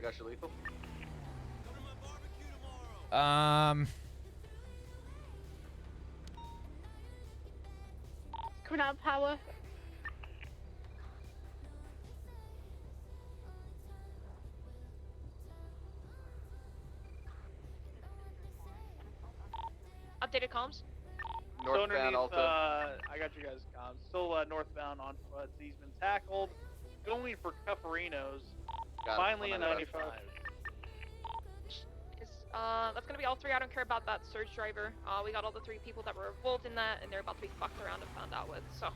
got your lethal. Coming out of power. Updated comms. Northbound Alta. I got you guys comms. Still northbound on foot. He's been tackled. Going for Cufferinos. Finally in 95. That's gonna be all three. I don't care about that surge driver. We got all the 3 people that were involved in that, and they're about to be fucked around and found out with. So.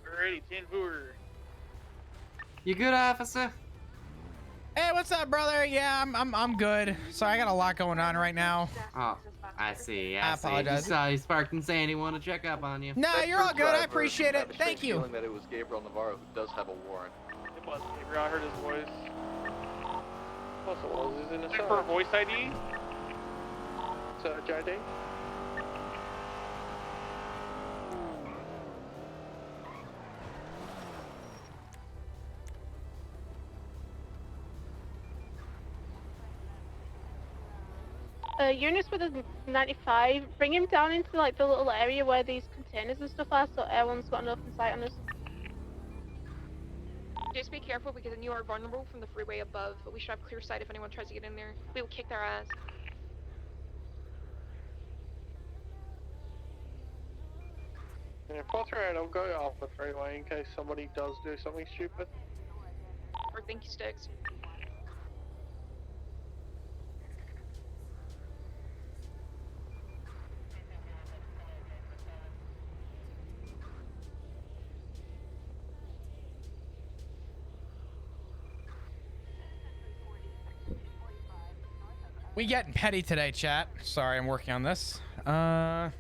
Alrighty, 10-4. You good, officer? Hey, what's up, brother? Yeah, I'm good. Sorry, I got a lot going on right now. Oh, I see. I apologize. Just saw you sparked and Sandy wanted to check up on you. Nah, you're all good. I appreciate it. Thank you. Feeling that it was Gabriel Navarro, who does have a warrant. It was Gabriel. I heard his voice. Plus it was. He's in a For voice ID? Search ID? Eunice with a 95, bring him down into like the little area where these containers and stuff are, so everyone's got an open sight on us. Just be careful because you are vulnerable from the freeway above, but we should have clear sight if anyone tries to get in there. We will kick their ass. Yeah, 438, I'll go off the freeway in case somebody does do something stupid. Or thinky sticks. We getting petty today, chat. Sorry, I'm working on this. I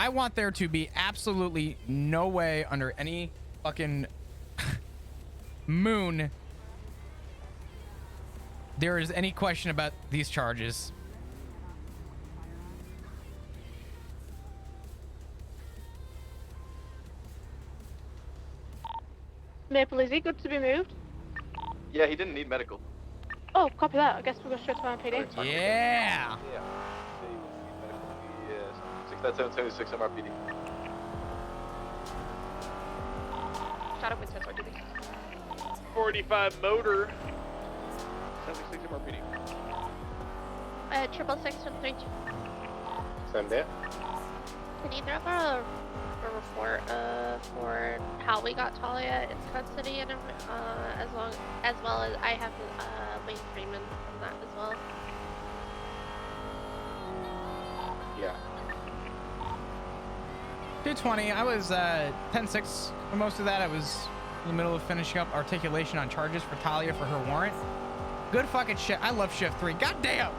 want there to be absolutely no way under any fucking moon there is any question about these charges. Maple, is he good to be moved? Yeah, he didn't need medical. Oh, copy that. I guess we'll go straight to MRPD. Yeah. Yeah. Yes. 69776 MRPD. Shut up with 10 RTB. 45 motor. 76 MRPD. 666 Send it. Can either of a report for how we got Talia into custody, and as well as I have Wayne Freeman from that as well. Yeah. 220. I was 10-6 for most of that. I was in the middle of finishing up articulation on charges for Talia for her warrant. Good fucking shit. I love shift 3. God damn.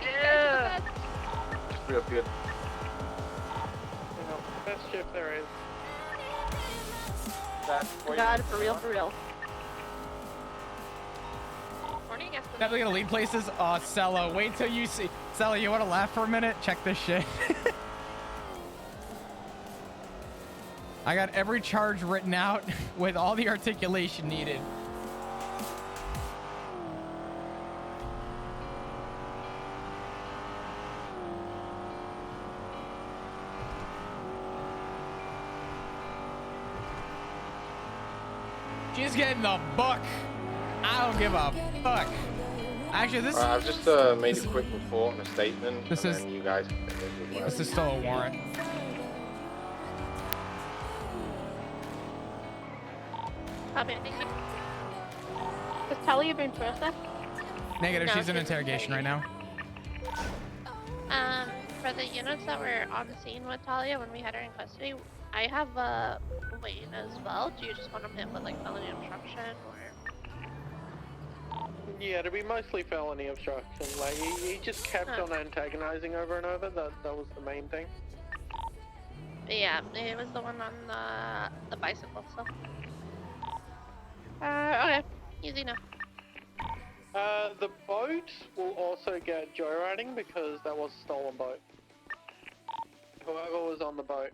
Yeah. Real good. Best shift there is. God, for real. Morning, Espen. Definitely gonna lead places. Oh, Cello, wait till you see. Cello, you wanna laugh for a minute? Check this shit. I got every charge written out with all the articulation needed. She's getting the book. I don't give a fuck. Actually, this. I've just made a quick report and a statement. This and is. then you guys. This is still a warrant. Has Talia been processed? Negative. No, She's in she's interrogation right now. For the units that were on scene with Talia when we had her in custody, I have Wayne as well. Do you just want him hit with like felony obstruction or? Yeah, it'd be mostly felony obstruction. Like he just kept on antagonizing over and over. That was the main thing. Yeah, it was the one on the bicycle. So. Okay, easy enough. The boat will also get joyriding because that was a stolen boat. was on the boat.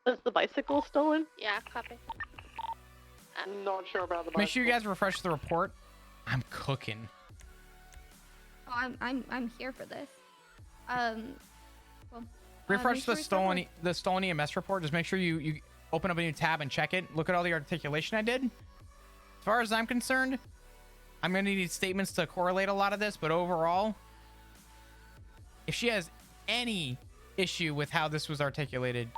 Was the bicycle stolen? Yeah, copy. Not sure about the bicycle. Make sure you guys refresh the report. I'm cooking. Oh, I'm here for this. Well, Refresh make sure we the stolen EMS report. Just make sure you open up a new tab and check it. Look at all the articulation I did. As far as I'm concerned, I'm gonna need statements to correlate a lot of this, but overall, if she has any issue with how this was articulated,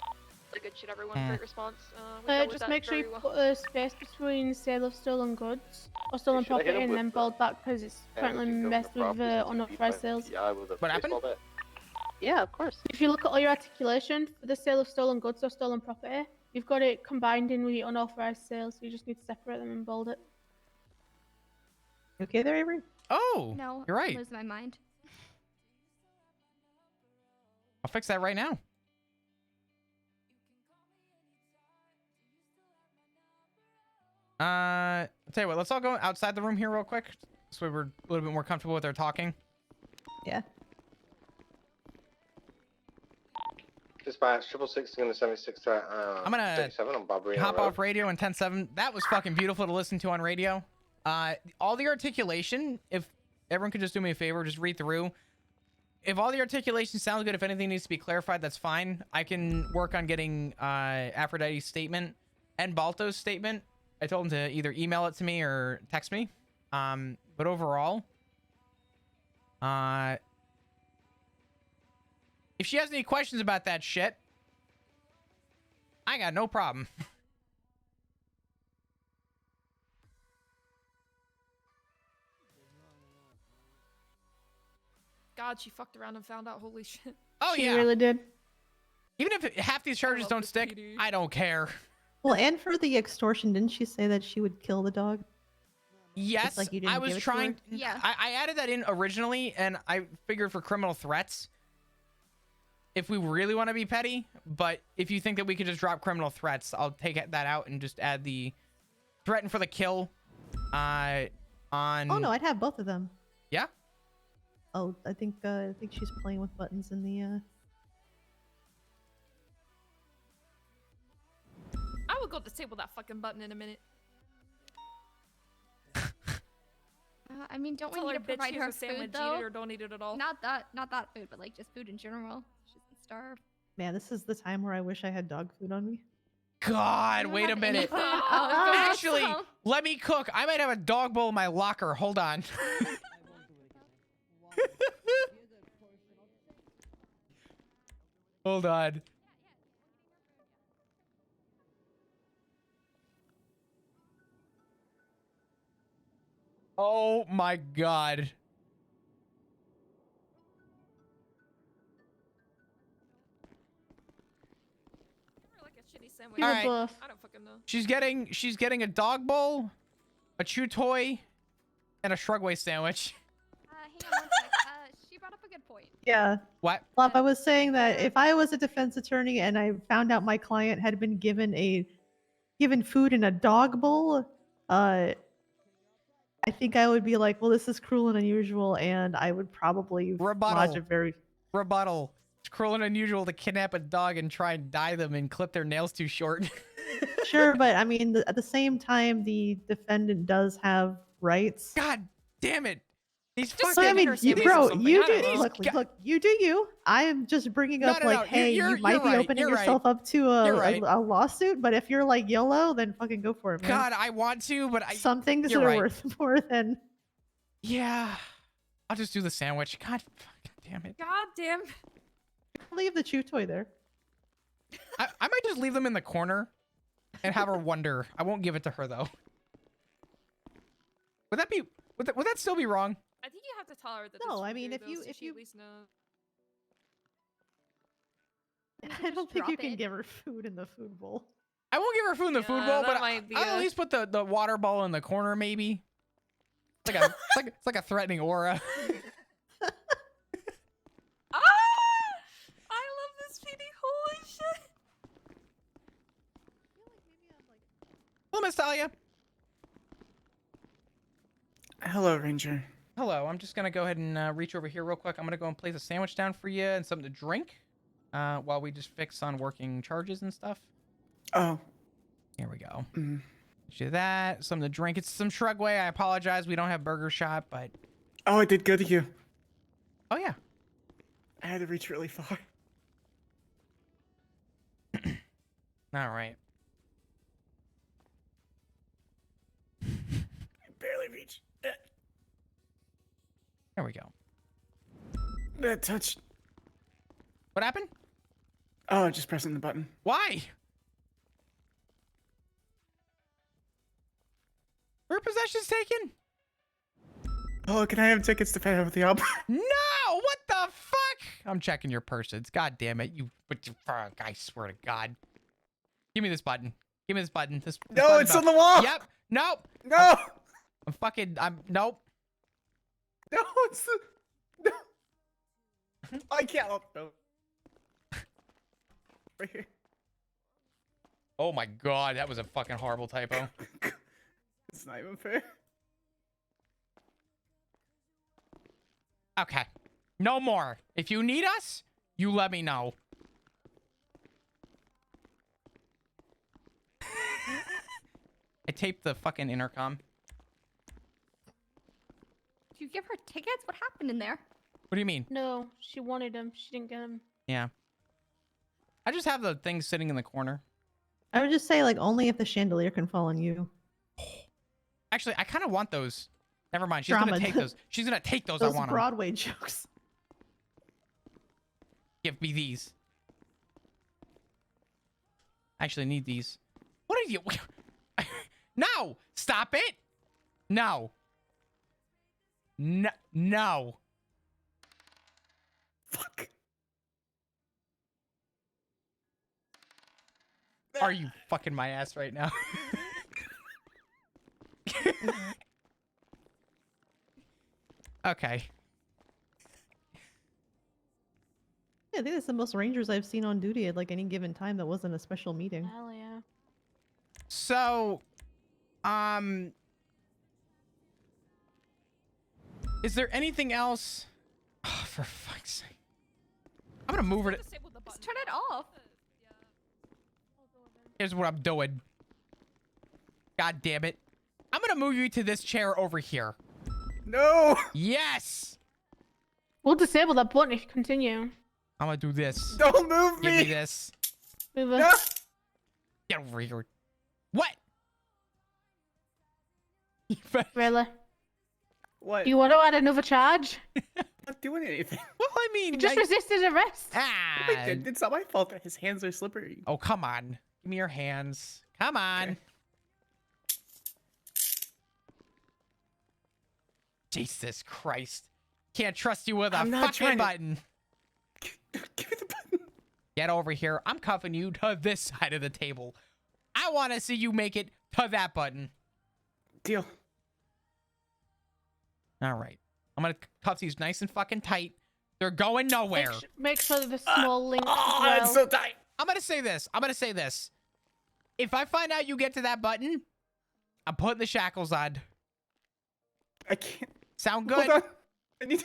Good shit, everyone. Great response. We dealt with Just that make sure you very well. put a space between sale of stolen goods or stolen Should I hit property him and then with bold that because it's currently messed with unauthorized sales. Yeah, with a What happened? baseball bat. Yeah, of course. If you look at all your articulation for the sale of stolen goods or stolen property, you've got it combined in with your unauthorized sales, so you just need to separate them and bold it. Okay there, Avery? oh, No, you're right. I'm losing my mind. I'll fix that right now. I'll tell you what, let's all go outside the room here real quick, so we're a little bit more comfortable with our talking. Yeah. Dispatch 666 going to 76 to I'm gonna 37 on Barbary hop Road. off radio in 10-7. That was fucking beautiful to listen to on radio. All the articulation, if everyone could just do me a favor, just read through. If all the articulation sounds good, if anything needs to be clarified, that's fine. I can work on getting Aphrodite's statement and Balto's statement. I told him to either email it to me or text me. But overall, if she has any questions about that shit, I got no problem. God, she fucked around and found out. Holy shit. Oh, She yeah. really did. Even if half these charges love don't this stick, PD. I don't care. Well, and for the extortion, didn't she say that she would kill the dog? Yes, like you didn't I give was it to trying. her? Yeah. I added that in originally, and I figured for criminal threats, if we really want to be petty, but if you think that we could just drop criminal threats, I'll take that out and just add the threaten for the kill on... Oh no, I'd have both of them. Yeah? Oh, I think she's playing with buttons in the. I will go disable that fucking button in a minute. I mean, don't Tell we need her to bitch provide here's her a sandwich, food though? eat it or don't eat it at all. Not that food, but like just food in general. She doesn't starve. Man, this is the time where I wish I had dog food on me. God, You don't wait a have minute. anything? Oh, Actually, awesome. let me cook. I might have a dog bowl in my locker. Hold on. Hold on. Oh my God. Like a shitty sandwich. You were Alright. both. I don't fucking know. She's getting a dog bowl, a chew toy, and a Shrugway sandwich. Hang on one sec. She brought up a good point. Yeah. What? Flop, I was saying that if I was a defense attorney and I found out my client had been given food in a dog bowl, I think I would be like, well, this is cruel and unusual, and I would probably lodge a very Rebuttal. It's cruel and unusual to kidnap a dog and try and dye them and clip their nails too short. sure, but I mean, at the same time, the defendant does have rights. God damn it. These Just So I fucking... mean, her you, sandwich or bro, something, you I don't do know. look, you do you. I am just bringing up No, like, hey, you might you're be right, opening you're right. yourself up to You're a, right. a lawsuit. But if you're like YOLO, then fucking go for it, man. God, I want to, but Some things you're that are right. worth more than. Yeah. I'll just do the sandwich. God fucking damn it. God damn. Leave the chew toy there. I might just leave them in the corner and have her wonder. I won't give it to her though. Would that still be wrong? I think you have to tell her that. No, this I is mean, weird, if though, you- so if she you- at least knows. I don't think you drop can it. give her food in the food bowl. I won't give her food in the food Yeah, bowl, that but might be I'll at a- least put the water ball in the corner maybe. It's like a threatening aura. Ah! I love this PD. Holy shit. Hello, Miss Talia. Hello, Ranger. Hello. I'm just gonna go ahead and reach over here real quick. I'm gonna go and place a sandwich down for you and something to drink. While we just fix on working charges and stuff. Oh. Here we go. Mm. Do that. Something to drink. It's some Shrugway. I apologize. We don't have Burger Shot, but. Oh, it did good to you. Oh yeah. I had to reach really far. All right. I barely reached. There we go. That touched. What happened? Oh, just pressing the button. Why? Were possessions taken? Oh, can I have tickets to Phantom of the Opera? No! What the fuck? I'm checking your persons. God damn it. But you fuck. I swear to God. Give me this button. Give me this button. This No, button it's on the wall. Yep. Nope. No. Nope. No, it's the. No. I can't. Oh, no. Right here. Oh my God. That was a fucking horrible typo. It's not even fair. Okay. No more. If you need us, you let me know. I taped the fucking intercom. Did you give her tickets? What happened in there? What do you mean? No, she wanted them. She didn't get them. Yeah. I just have the thing sitting in the corner. I would just say, like, only if the chandelier can fall on you. Actually, I kind of want those. Never mind. She's gonna take those. She's gonna take those. Those I want them. Broadway jokes. Give me these. I actually need these. What are you? No! Stop it! No. No. No. Fuck. Are you fucking my ass right now? Okay. Yeah, I think that's the most Rangers I've seen on duty at like any given time that wasn't a special meeting. Hell yeah. So, is there anything else? Oh, for fuck's sake. I'm gonna move her to... Just turn it off. Here's what I'm doing. God damn it. I'm gonna move you to this chair over here. No! Yes! We'll disable that button if you continue. I'm gonna do this. Don't move Give me! me this. Move it. No! Get over here. What? Really? What? Do you want to add another charge? I'm not doing anything. Well, I mean... You just resisted arrest. Ah. It's not my fault that his hands are slippery. Oh, come on. Give me your hands. Come on. Okay. Jesus Christ. Can't trust you with a I'm not fucking trying to- button. Give me the button. Get over here. I'm cuffing you to this side of the table. I want to see you make it to that button. Deal. All right. I'm going to cuff these nice and fucking tight. They're going nowhere. Make sure that the small link as Oh, well. it's so tight. I'm going to say this. I'm going to say this. If I find out you get to that button, I'm putting the shackles on. I can't. Sound good? Hold on. I need.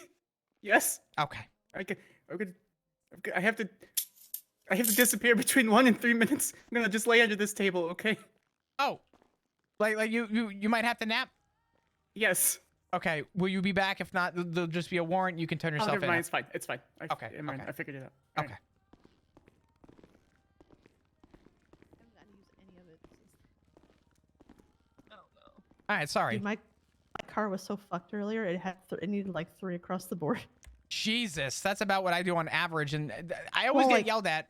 Yes. Okay. I have to disappear between 1 and 3 minutes. I'm gonna just lay under this table, okay? Oh. Like you might have to nap? Yes. Okay. Will you be back? If not, there'll just be a warrant. You can turn Oh, yourself never in. mind. It's fine. It's fine. Okay, Never mind. okay. I figured it out. Okay. Alright. All right. Sorry. Dude, my car was so fucked earlier. It had it needed like 3 across the board. Jesus, that's about what I do on average, and I always get yelled at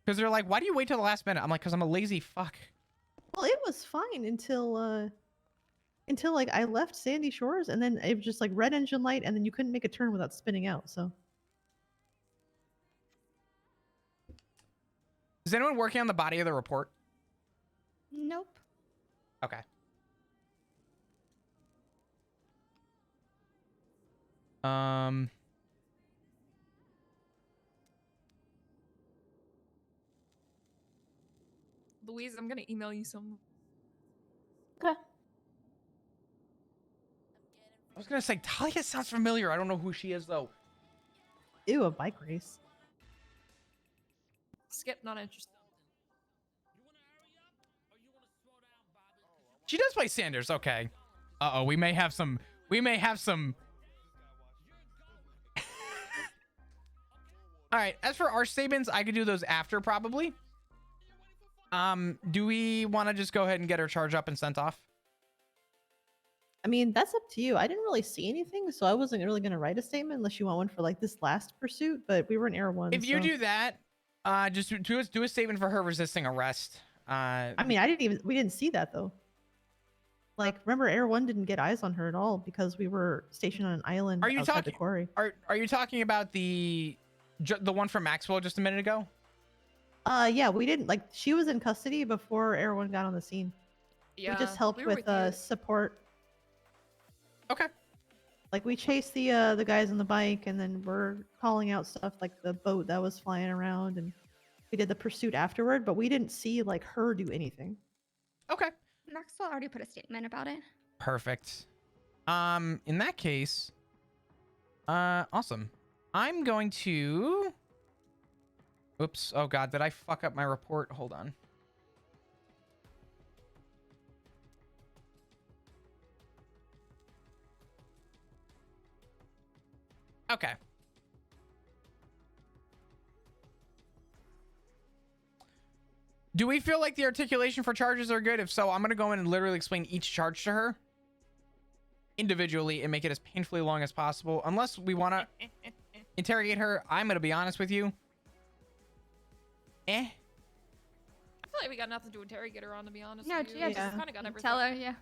because they're like, "Why do you wait till the last minute?" I'm like, "Cause I'm a lazy fuck." Well, it was fine until like I left Sandy Shores, and then it was just like red engine light, and then you couldn't make a turn without spinning out. So. Is anyone working on the body of the report? Nope. Okay. Louise, I'm gonna email you some. Okay. I was gonna say Talia sounds familiar. I don't know who she is though. Ew, a bike race. Skip, not interested. She does play Sanders. Okay. Uh-oh, we may have some. All right. As for our statements, I could do those after probably. Do we want to just go ahead and get her charged up and sent off? I mean, that's up to you. I didn't really see anything, so I wasn't really going to write a statement unless you want one for like this last pursuit, but we were in Air 1. If you do that, just do a statement for her resisting arrest. I mean, we didn't see that though. Like, remember, Air 1 didn't get eyes on her at all because we were stationed on an island outside the quarry. Are you talking about the one from Maxwell just a minute ago? Yeah, we didn't, like, she was in custody before Air 1 got on the scene. Yeah, we just helped with support. Okay. Like, we chased the guys on the bike, and then we're calling out stuff like the boat that was flying around, and we did the pursuit afterward, but we didn't see like her do anything. Okay. Maxwell already put a statement about it. Perfect. In that case, awesome. I'm going to. Oops. Oh God, did I fuck up my report? Hold on. Okay. Do we feel like the articulation for charges are good? If so, I'm going to go in and literally explain each charge to her individually and make it as painfully long as possible. Unless we want to interrogate her, I'm going to be honest with you. I feel like we got nothing to interrogate her on, to be honest. No, with you. yeah, We just kind of got everything. tell her, yeah.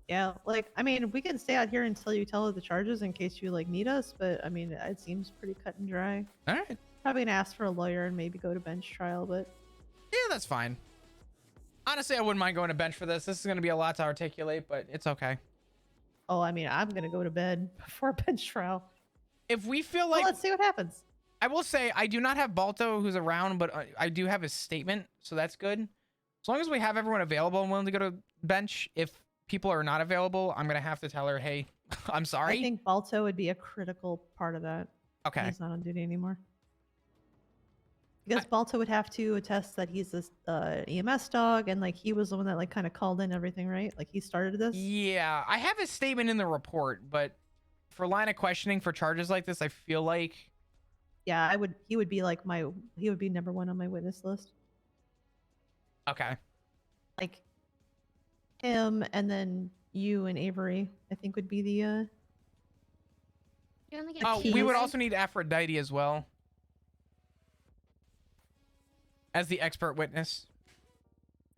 Yeah, like, I mean, we can stay out here until you tell her the charges in case you, like, need us, but, I mean, it seems pretty cut and dry. All right. Probably gonna ask for a lawyer and maybe go to bench trial, but... Yeah, that's fine. Honestly, I wouldn't mind going to bench for this. This is going to be a lot to articulate, but it's okay. Oh, I mean, I'm gonna go to bed before bench trial. If we feel like... Well, let's see what happens. I will say, I do not have Balto who's around, but I do have his statement, so that's good. As long as we have everyone available and willing to go to bench, if people are not available, I'm going to have to tell her, hey, I'm sorry. I think Balto would be a critical part of that. Okay. He's not on duty anymore. Because Balto would have to attest that he's this EMS dog, and like he was the one that like kind of called in everything, right? Like he started this. Yeah, I have his statement in the report, but for line of questioning for charges like this, I feel like... Yeah, he would be like he would be number one on my witness list. Okay. Like him, and then you and Avery, I think would be the You only get Oh, we would also need Aphrodite as well. As the expert witness.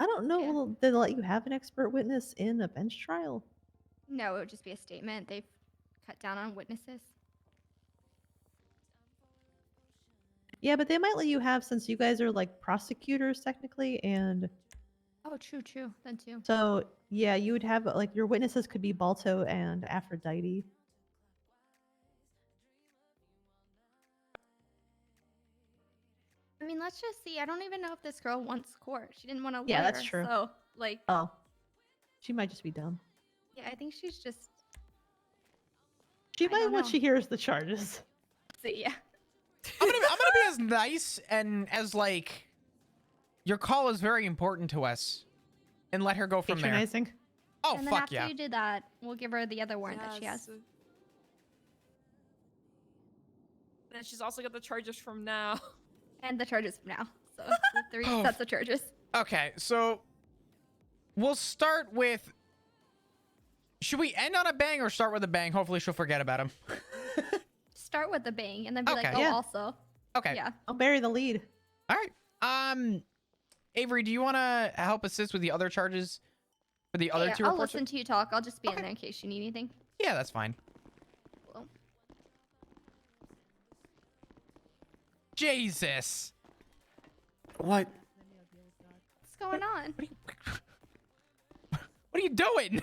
I don't know. Yeah. Will they let you have an expert witness in a bench trial? No, it would just be a statement. They've cut down on witnesses. Yeah, but they might let you have, since you guys are like prosecutors technically, and Oh, true. Then too. so yeah, you would have like your witnesses could be Balto and Aphrodite. I mean, let's just see. I don't even know if this girl wants court. She didn't want to. Yeah, that's true. So, like, Oh, she might just be dumb. yeah, I think she's just. She I might don't once know. she hears the charges. So, yeah. I'm gonna be as nice and as like, your call is very important to us, and let her go from there. Patronizing. Oh, And then fuck after yeah. you do that, we'll give her the other warrant that she has. Then she's also got the charges from now. And the charges from now. So, the 3 sets of charges. Okay, so we'll start with... Should we end on a bang or start with a bang? Hopefully she'll forget about him. Start with the bang and then be like, Okay. oh, Yeah. also. Okay. Yeah. I'll bury the lead. All right. Avery, do you want to help assist with the other charges for the other Yeah, two I'll reports? listen to you talk. I'll just be Okay. in there in case you need anything. Yeah, that's fine. Cool. Jesus. What? What's going on? What are you doing?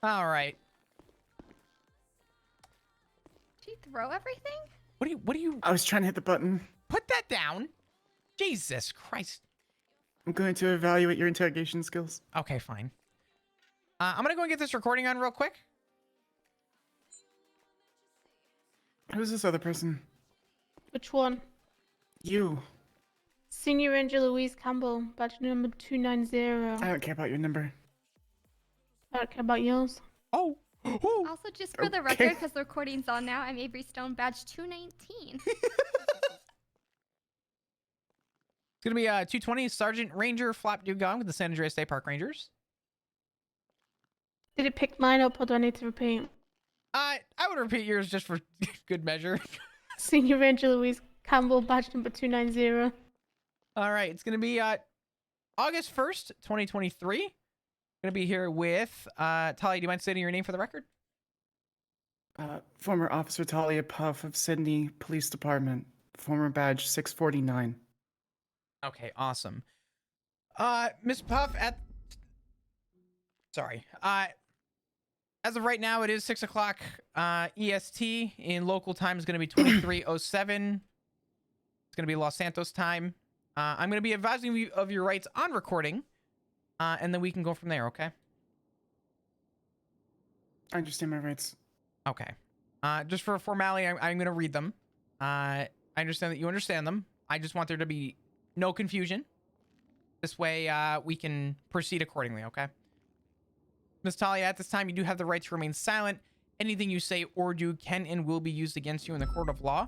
All right. Did you throw everything? What do you I was trying to hit the button. put that down? Jesus Christ. I'm going to evaluate your interrogation skills. Okay, fine. I'm gonna go and get this recording on real quick. Who's this other person? Which one? You. Senior Ranger Louise Campbell, badge number 290. I don't care about your number. I don't care about yours. Oh. Also, just for the Okay. record, because the recording's on now, I'm Avery Stone, badge 219. It's gonna be 220 Sergeant Ranger Flap Dugong with the San Andreas State Park Rangers. Did it pick mine up or do I need to repeat? I would repeat yours just for good measure. Senior Ranger Louise Campbell, badge number 290. All right, it's gonna be August 1st, 2023. Gonna be here with Talia. Do you mind stating your name for the record? Former Officer Talia Puff of Sydney Police Department. Former badge 649. Okay, awesome. Miss Puff, sorry. As of right now, it is 6 o'clock EST. In local time is going to be 23:07. It's going to be Los Santos time. I'm going to be advising you of your rights on recording, and then we can go from there, okay? I understand my rights. Okay. Just for formality, I'm going to read them. I understand that you understand them. I just want there to be no confusion. This way, we can proceed accordingly, okay? Ms. Talia, at this time, you do have the right to remain silent. Anything you say or do can and will be used against you in the court of law.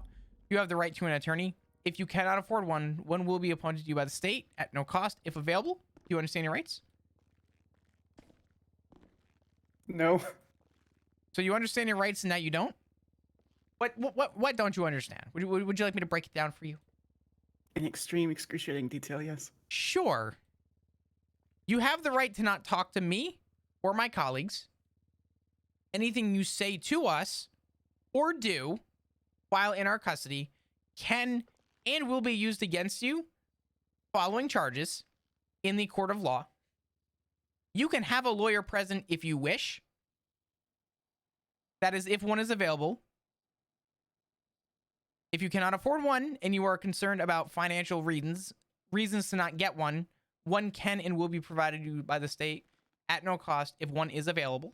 You have the right to an attorney. If you cannot afford one, one will be appointed to you by the state at no cost if available. Do you understand your rights? No. So you understand your rights and now you don't? What don't you understand? Would you like me to break it down for you? In extreme, excruciating detail, yes. Sure. You have the right to not talk to me or my colleagues. Anything you say to us or do while in our custody can and will be used against you following charges in the court of law. You can have a lawyer present if you wish. That is if one is available. If you cannot afford one and you are concerned about financial reasons to not get one, one can and will be provided to you by the state at no cost if one is available.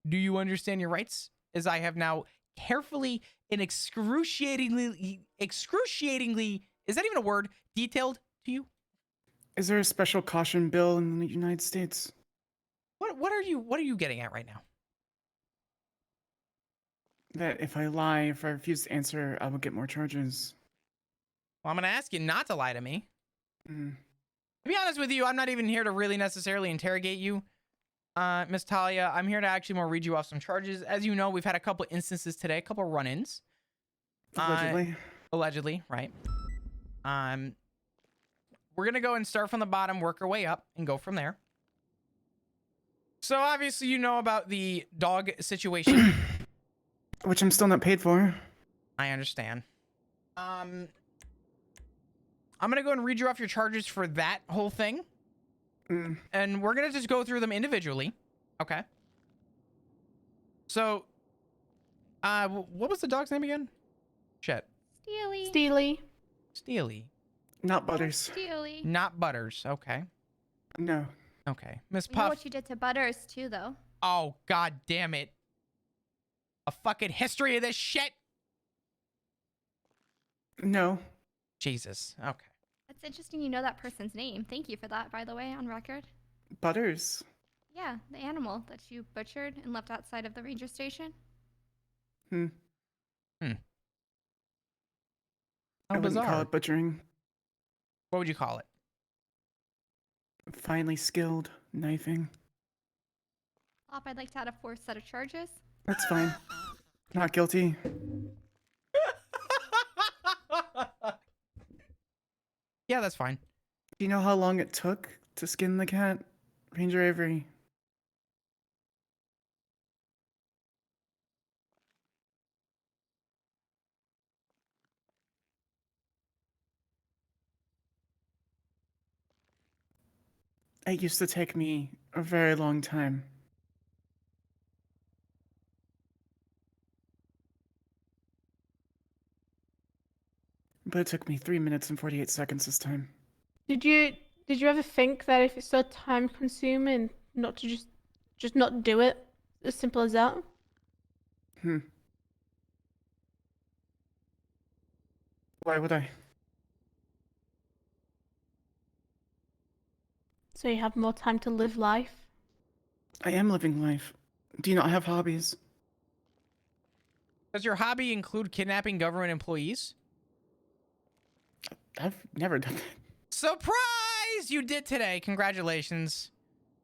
Do you understand your rights? As I have now carefully and excruciatingly, is that even a word, detailed to you? Is there a special caution bill in the United States? What are you getting at right now? That if I lie, if I refuse to answer, I will get more charges. Well, I'm going to ask you not to lie to me. Mm. To be honest with you, I'm not even here to really necessarily interrogate you, Miss Talia. I'm here to actually more read you off some charges. As you know, we've had a couple instances today, a couple run-ins. Allegedly. Allegedly, right. We're going to go and start from the bottom, work our way up, and go from there. So, obviously, you know about the dog situation. Which I'm still not paid for. I understand. I'm going to go and read you off your charges for that whole thing. Mm. And we're going to just go through them individually. Okay. So, what was the dog's name again? Chet. Steely. Steely. Steely. Not Butters. Steely. Not Butters. Okay. No. Okay. Miss We know Puff. what you did to Butters, too, though. Oh, god damn it. A fucking history of this shit? No. Jesus. Okay. It's interesting you know that person's name. Thank you for that, by the way, on record. Butters. Yeah, the animal that you butchered and left outside of the ranger station. Hmm. How I wouldn't bizarre. call it butchering. What would you call it? Finely skilled knifing. Op, I'd like to add a fourth set of charges. That's fine. Not guilty. Yeah, that's fine. Do you know how long it took to skin the cat? Ranger Avery. It used to take me a very long time. But it took me 3 minutes and 48 seconds this time. Did you ever think that if it's so time consuming, not to just not do it? As simple as that. Why would I? So you have more time to live life. I am living life. Do you not have hobbies? Does your hobby include kidnapping government employees? I've never done that. Surprise! You did today. Congratulations.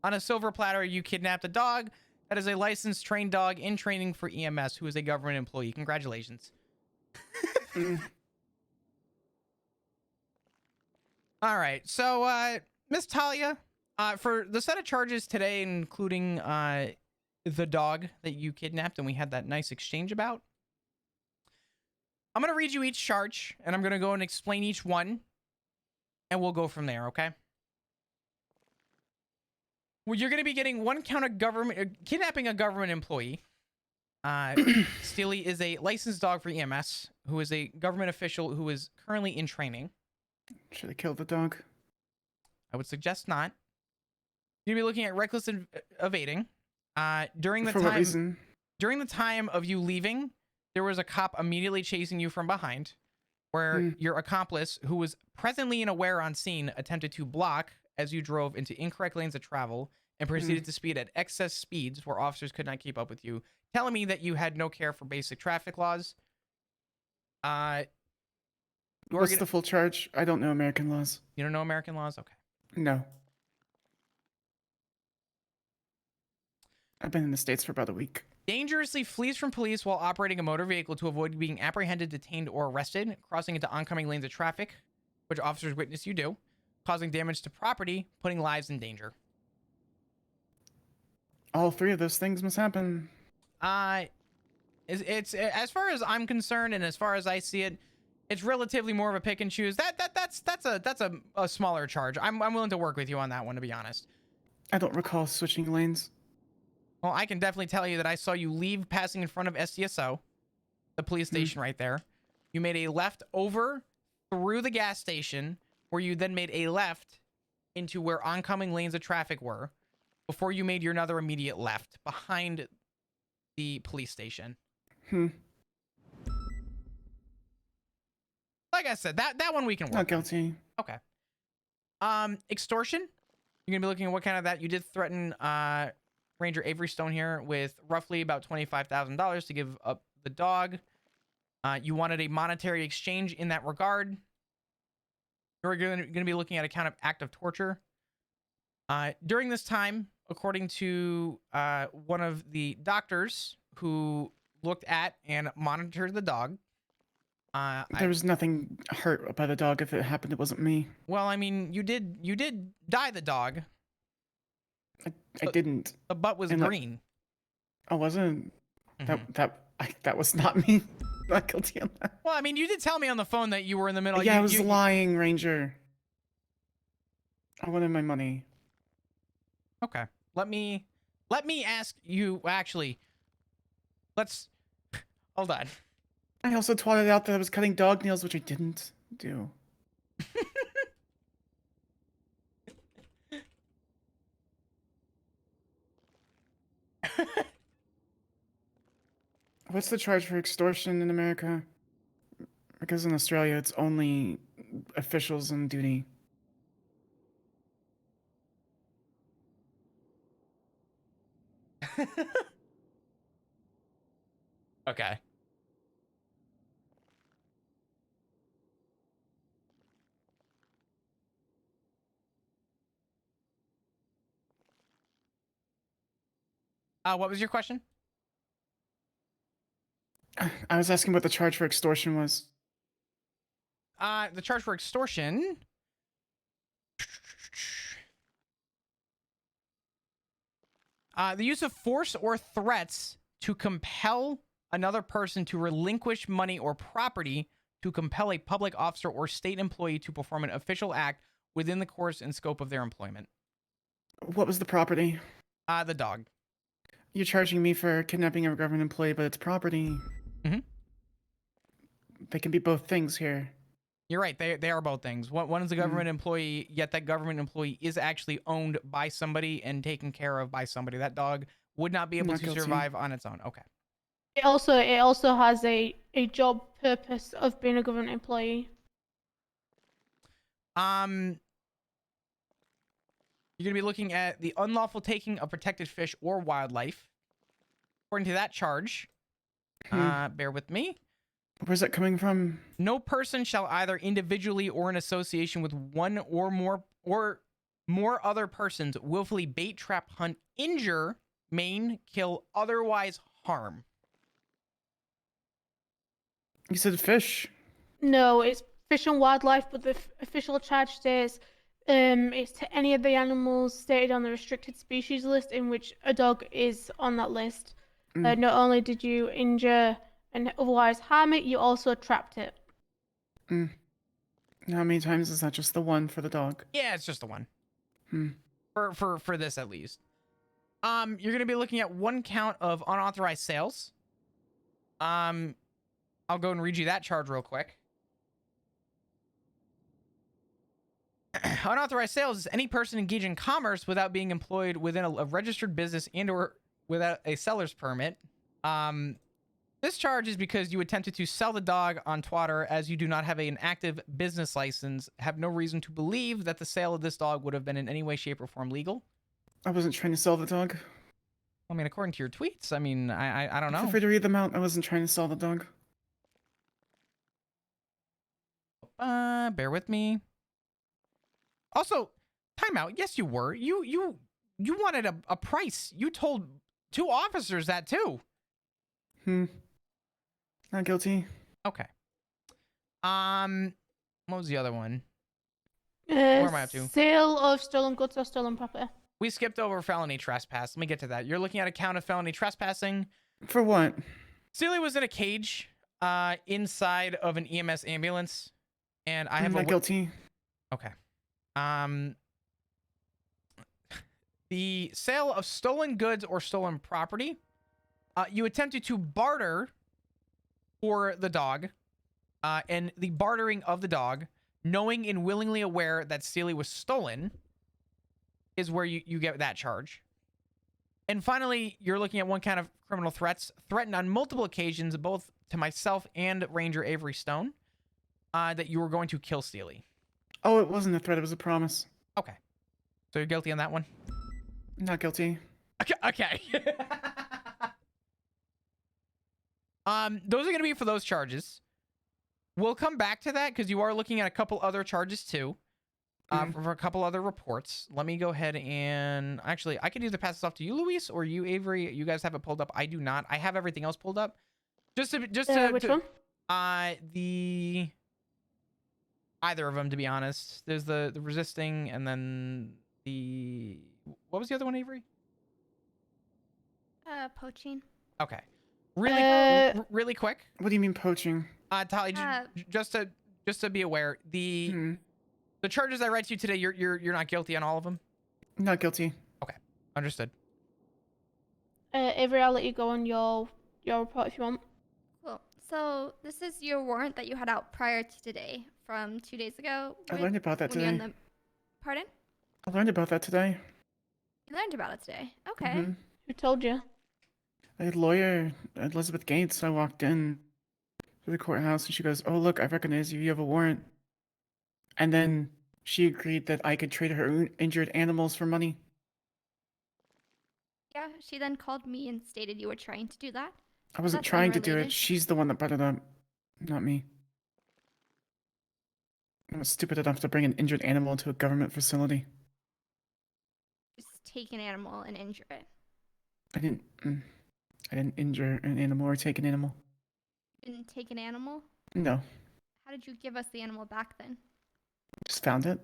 On a silver platter, you kidnapped a dog that is a licensed trained dog in training for EMS who is a government employee. Congratulations. All right. So, Miss Talia, for the set of charges today, including the dog that you kidnapped and we had that nice exchange about, I'm going to read you each charge, and I'm going to go and explain each one, and we'll go from there, okay? Well, you're going to be getting 1 count of kidnapping a government employee. Steely is a licensed dog for EMS, who is a government official who is currently in training. Should I kill the dog? I would suggest not. You're going to be looking at reckless evading. During the For what reason? During the time of you leaving, there was a cop immediately chasing you from behind, where your accomplice, who was presently unaware on scene, attempted to block as you drove into incorrect lanes of travel and proceeded to speed at excess speeds where officers could not keep up with you, telling me that you had no care for basic traffic laws. What's the full charge? I don't know American laws. You don't know American laws? Okay. No. I've been in the States for about a week. Dangerously flees from police while operating a motor vehicle to avoid being apprehended, detained, or arrested, crossing into oncoming lanes of traffic, which officers witness you do, causing damage to property, putting lives in danger. All 3 of those things must happen. It's as far as I'm concerned, and as far as I see it, it's relatively more of a pick and choose. That's a smaller charge. I'm willing to work with you on that one, to be honest. I don't recall switching lanes. Well, I can definitely tell you that I saw you leave passing in front of SDSO, the police station right there. You made a left over through the gas station, where you then made a left into where oncoming lanes of traffic were, before you made your another immediate left behind the police station. Like I said, that one we can work. Not guilty. Okay. Extortion. You're gonna be looking at what kind of that. You did threaten Ranger Avery Stone here with roughly about $25,000 to give up the dog. You wanted a monetary exchange in that regard. You're going to be looking at a count of act of torture. During this time, according to one of the doctors who looked at and monitored the dog, there was nothing hurt by the dog. If it happened, it wasn't me. Well, I mean, you did die the dog. I didn't. The butt was green. Oh, wasn't that was not me. Not guilty on that. Well, I mean, you did tell me on the phone that you were in the middle. Yeah, I was lying, Ranger. I wanted my money. Okay. Let me ask you. Actually, let's hold on. I also twatted out that I was cutting dog nails, which I didn't do. What's the charge for extortion in America? Because in Australia, it's only officials on duty. Okay. What was your question? I was asking what the charge for extortion was. The charge for extortion. The use of force or threats to compel another person to relinquish money or property to compel a public officer or state employee to perform an official act within the course and scope of their employment. What was the property? The dog. You're charging me for kidnapping a government employee, but it's property. They can be both things here. You're right. They are both things. One is a government employee, yet that government employee is actually owned by somebody and taken care of by somebody. That dog would not be able to survive on its own. Okay. It also has a a job purpose of being a government employee. You're going to be looking at the unlawful taking of protected fish or wildlife. According to that charge, bear with me. Where's that coming from? No person shall either individually or in association with one or more other persons willfully bait, trap, hunt, injure, maim, kill, otherwise harm. You said fish. No, it's fish and wildlife, but the official charge states it's to any of the animals stated on the restricted species list in which a dog is on that list. Not only did you injure and otherwise harm it, you also trapped it. How many times is that? Just the one for the dog? Yeah, it's just the one. For this at least. You're going to be looking at 1 count of unauthorized sales. I'll go and read you that charge real quick. Unauthorized sales is any person engaged in commerce without being employed within a registered business and or without a seller's permit. This charge is because you attempted to sell the dog on Twitter as you do not have an active business license, have no reason to believe that the sale of this dog would have been in any way, shape, or form legal. I wasn't trying to sell the dog. I mean, according to your tweets, I mean, I don't know. Feel free to read them out. I wasn't trying to sell the dog. Bear with me. Also, timeout. Yes, you were. You wanted a price. You told 2 officers that too. Not guilty. Okay. What was the other one? Where am I up to? Sale of stolen goods or stolen property. We skipped over felony trespass. Let me get to that. You're looking at a count of felony trespassing. For what? Celia was in a cage inside of an EMS ambulance, and I have not guilty. Okay. The sale of stolen goods or stolen property. You attempted to barter for the dog, and the bartering of the dog, knowing and willingly aware that Celia was stolen, is where you get that charge. And finally, you're looking at 1 count of criminal threats, threatened on multiple occasions, both to myself and Ranger Avery Stone, that you were going to kill Steely. Oh, it wasn't a threat. It was a promise. Okay. So you're guilty on that one? Not guilty. Okay. Those are going to be for those charges. We'll come back to that because you are looking at a couple other charges too. For a couple other reports. Let me go ahead and... Actually, I could either pass this off to you, Luis, or you, Avery. You guys have it pulled up. I do not. I have everything else pulled up. Which one? Either of them, to be honest. There's the resisting, and then the... What was the other one, Avery? Poaching. Okay. Really quick. What do you mean poaching? Tali, just to be aware, the charges I read to you today, you're not guilty on all of them? Not guilty. Okay. Understood. Avery, I'll let you go on your report if you want. Cool. So this is your warrant that you had out prior to today from 2 days ago. I learned about that today. Pardon? I learned about that today. You learned about it today. Okay. Who told you? A lawyer, Elizabeth Gates. I walked in to the courthouse and she goes, "Oh, look, I recognize you. You have a warrant." And then she agreed that I could trade her injured animals for money. Yeah, she then called me and stated you were trying to do that. I wasn't trying to do it. She's the one that brought it up, not me. I was stupid enough to bring an injured animal into a government facility. Just take an animal and injure it. I didn't injure an animal or take an animal. You didn't take an animal? No. How did you give us the animal back then? Just found it.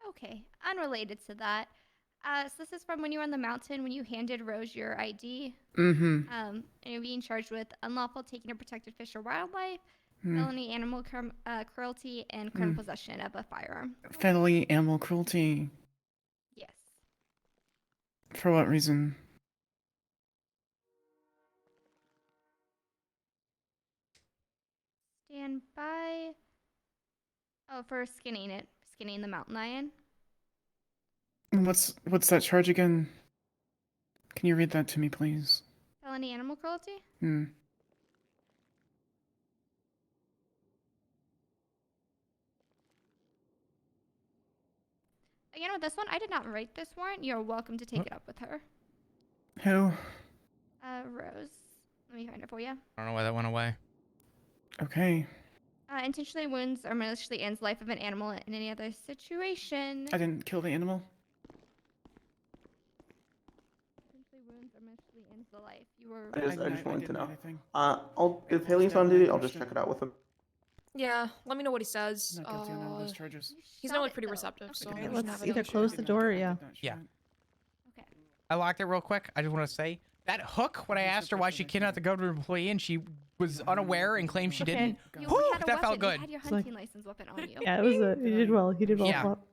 Okay, unrelated to that. So this is from when you were on the mountain when you handed Rose your ID. And you're being charged with unlawful taking of protected fish or wildlife, felony animal cruelty, and criminal possession of a firearm. Felony animal cruelty. Yes. For what reason? Stand by. Oh, for skinning the mountain lion. What's that charge again? Can you read that to me, please? Felony animal cruelty? You know, this one, I did not write this warrant. You're welcome to take it up with her. Who? Rose. Let me find it for you. I don't know why that went away. Okay. Intentionally wounds or maliciously ends life of an animal in any other situation. I didn't kill the animal. Intentionally wounds or maliciously ends the life. You were. I just wanted to know. Anything. If Haley's on duty, I'll just check it out with him. Yeah, let me know what he says. Not guilty on all those charges. He's normally pretty receptive, so Okay, we let's shouldn't have either any close issue. the door. Yeah. Yeah. Okay. I locked it real quick. I just want to say that Hook, when I asked her why she kidnapped the government employee and she was unaware and claimed she didn't, You whew, had a that felt weapon. You good. had your It's like- hunting license weapon on you. Yeah, it was a. He did well. He did well. Yeah. Flop.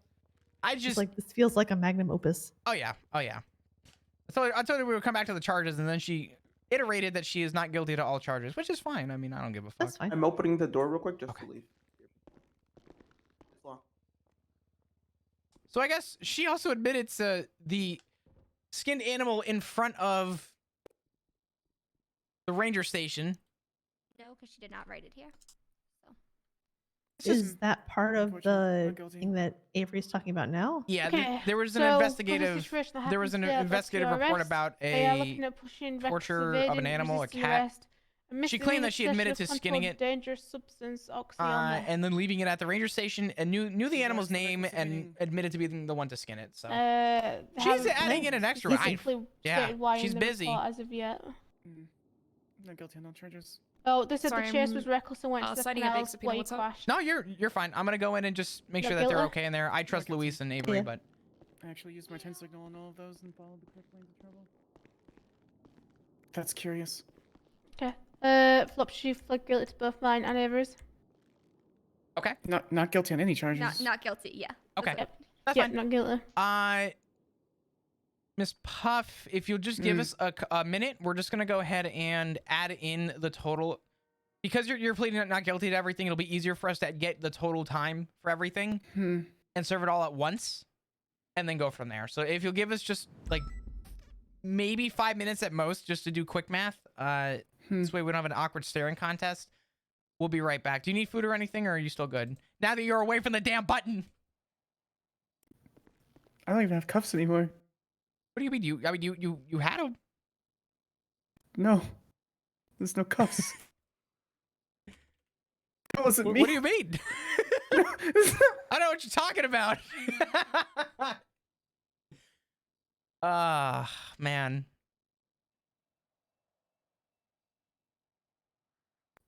I It's just, like this feels like a magnum opus. oh yeah. I told her we would come back to the charges, and then she iterated that she is not guilty to all charges, which is fine. I mean, I don't give a fuck. That's fine. I'm opening the door real quick just to leave. It's locked. So I guess she also admitted to the skinned animal in front of the ranger station. No, because she did not write it here. Is that part of unfortunate, the not guilty. thing that Avery's talking about now? Yeah, Okay, there was an so for the investigative. situation that There was an happened here, that's investigative your report arrest. about They are a looking at pushing reckless torture of an evasion, animal, a resisting cat. arrest, a She claimed that she misdemeanor admitted to possession of skinning controlled it, dangerous substance, oxyammo. and then leaving it at the ranger station, and knew the She animal's asked the name reckless and evasion. admitted to being the one to skin it. So They she's haven't adding in an extra. specifically yeah, stated why she's in the busy. report as of yet. Not guilty on all charges. Oh, they said Sorry, the chase I'm, was reckless and went to the citing a big canals subpoena. where you What's up? crashed. No, you're fine. I'm gonna go in and just make Yeah, sure that they're guilty? okay in there. I trust guilty. Luis and Avery, Yeah. but I actually used my 10 signal on all of those and followed the correct lanes of travel. That's curious. Okay. Flop, she fled guilty to both mine and Avery's. okay, Not guilty on any charges. Not guilty. Yeah. okay, Yep. that's Yep, fine. not guilty. Miss Puff, if you'll just give us a minute, we're just gonna go ahead and add in the total. Because you're pleading not guilty to everything, it'll be easier for us to get the total time for everything and serve it all at once, and then go from there. So if you'll give us just like maybe 5 minutes at most, just to do quick math, this way we don't have an awkward staring contest. We'll be right back. Do you need food or anything, or are you still good? Now that you're away from the damn button. I don't even have cuffs anymore. What do you mean? You had them. No. There's no cuffs. That wasn't me. What do you mean? I don't know what you're talking about. Man.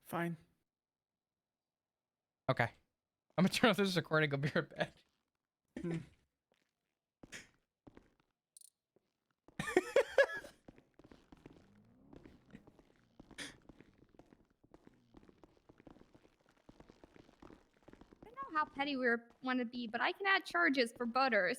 Fine. Okay. I'm gonna turn off this recording. I'll be right back. I don't know how petty we want to be, but I can add charges for butters.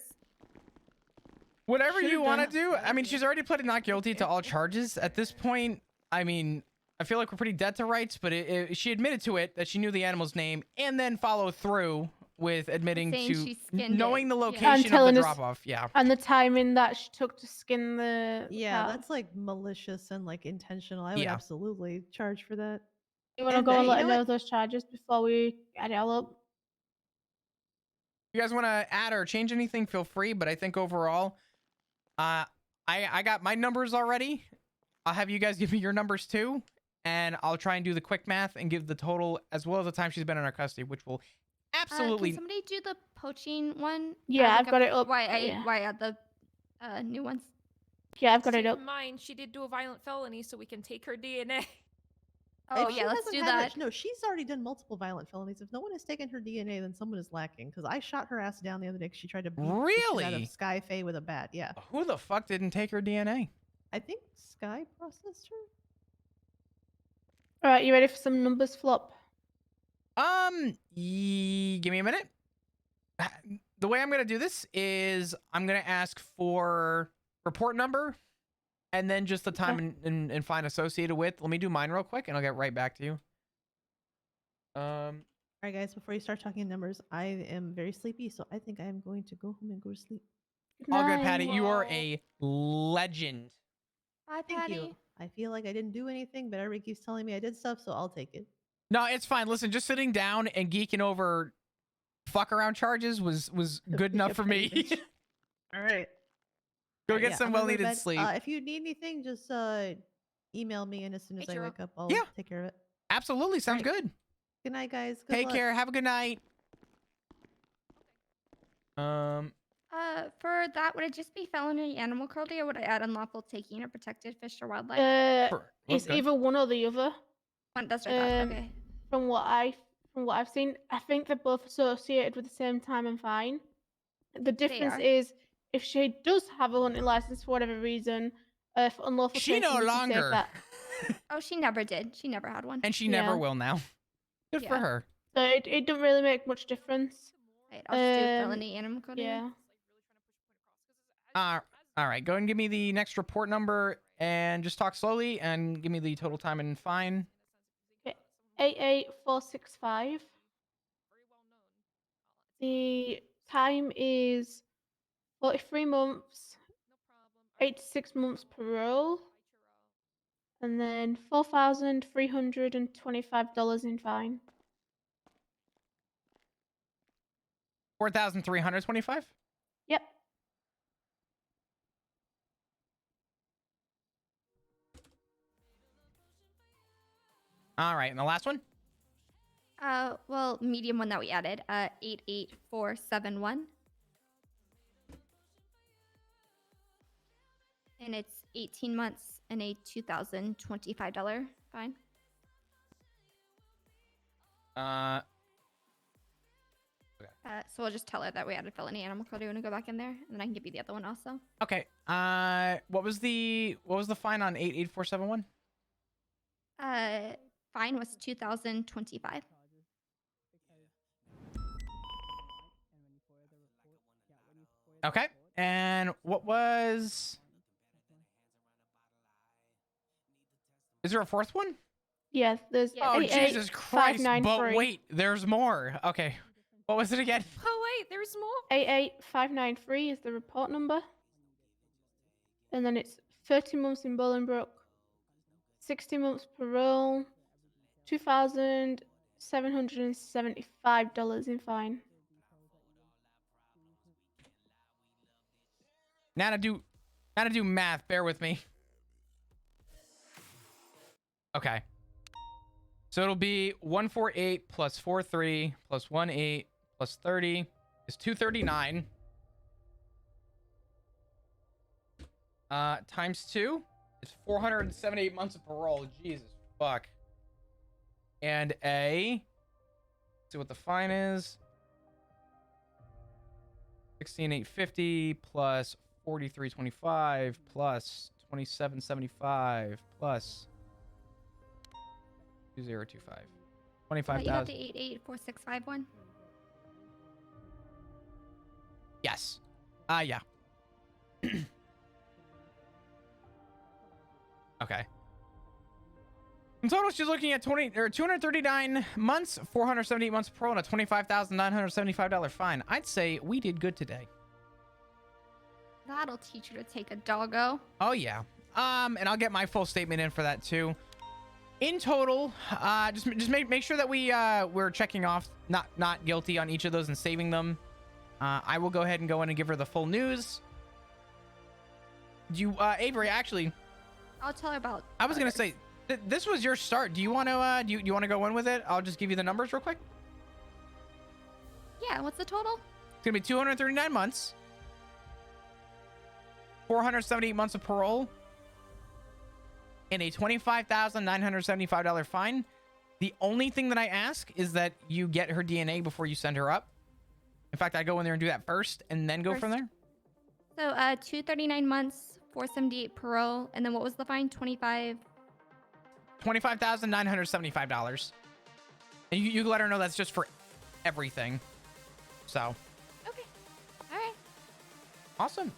Whatever Should've you want to done- do. I mean, she's already pleaded not guilty to all charges. At this point, I mean, I feel like we're pretty dead to rights, but she admitted to it that she knew the animal's name and then followed through with admitting Saying to she skinned knowing it. the Yeah. location And of telling the us- drop-off. Yeah. And the timing that she took to skin the Yeah, cat. that's like malicious and like intentional. I would Yeah. absolutely charge for that. You want to And go and you let know her know what? those charges before we add it all up? You guys want to add or change anything, feel free. But I think overall, I got my numbers already. I'll have you guys give me your numbers too. And I'll try and do the quick math and give the total as well as the time she's been in our custody, which will absolutely... Can somebody do the poaching one? Yeah, Look I've got it up. Why Yeah. why add the new ones? Yeah, I've got it Keep up. in mind, she did do a violent felony, so we can take her DNA. Oh If she yeah, let's hasn't do had that. it- no, she's already done multiple violent felonies. If no one has taken her DNA, then someone is lacking. Because I shot her ass down the other day 'cause she tried to beat the shit out Really? of Sky Faye with a bat. Yeah, Who the fuck didn't take her DNA? I think Sky processed her. All right, you ready for some numbers, Flop? Give me a minute. The way I'm gonna do this is I'm gonna ask for report number and then just the time and fine associated with. Let me do mine real quick and I'll get right back to you. All right, guys. Before you start talking numbers, I am very sleepy, so I think I am going to go home and go to sleep. All good, Patty. You are a legend. Bye, Thank Patty. you. I feel like I didn't do anything, but everybody keeps telling me I did stuff, so I'll take it. No, it's fine. Listen, just sitting down and geeking over fuck around charges was good enough for me. All right. Go Alright, get yeah, some I'm gonna go to well-needed bed. sleep. If you need anything, just email me, and as soon as I wake up, I'll Yeah. take care of it. Absolutely, sounds Alright. good. Good night, guys. Good Take luck. care. Have a good night. For that, would it just be felony animal cruelty, or would I add unlawful taking or protected fish or wildlife? It's either one or the other. That's what I thought. Okay. From what I've seen, I think they're both associated with the same time and fine. The difference are. is if she does have a hunting license for whatever reason, for unlawful She taking, no we can take longer. that. Oh, she never did. She never had one. And she never will now. Good for Yeah. her. So it doesn't really make much difference. Right, I'll just do felony animal cruelty. Yeah. All right. Go ahead and give me the next report number and just talk slowly and give me the total time and fine. Okay. 88465. The time is 43 months, 86 months parole, and then $4,325 in fine. 4,325. Yep. All right, and the last one. Well, medium one that we added. 88471. And it's 18 months and a $2,025 fine. So we'll just tell her that we added felony animal cruelty when we go back in there, and then I can give you the other one also. Okay. What was the fine on 88471? Fine was $2,025. Okay. And what was? Is there a fourth one? Yes, there's Oh, Jesus Christ. But wait, there's more. Okay. What was it again? Oh wait, there's more. 88593 is the report number. And then it's 30 months in Bolingbroke, 60 months parole, $2,775 in fine. Now to do math. Bear with me. Okay. So it'll be 148 plus 43 plus 18 plus 30 is 239. Times 2 is 478 months of parole. Jesus fuck. And let's see what the fine is. 16,850 plus 43.25 plus 27.75 plus 2025. You have 25,000. the 884651. Yes. Yeah. Okay. In total, she's looking at 239 months, 478 months of parole, and a $25,975 fine. I'd say we did good today. That'll teach her to take a doggo. Oh yeah. And I'll get my full statement in for that too. In total, just make sure that we're checking off not guilty on each of those and saving them. I will go ahead and go in and give her the full news. Avery, actually, I'll tell her about. I was gonna say this was your start. Do you want to do you want to go in with it? I'll just give you the numbers real quick. Yeah, what's the total? It's gonna be 239 months, 478 months of parole, and a $25,975 fine. The only thing that I ask is that you get her DNA before you send her up. In fact, I go in there and do that first and then go from there. So 239 months, 478 parole, and then what was the fine? $25,975. And you let her know that's just for everything. So. Okay. All right. Awesome.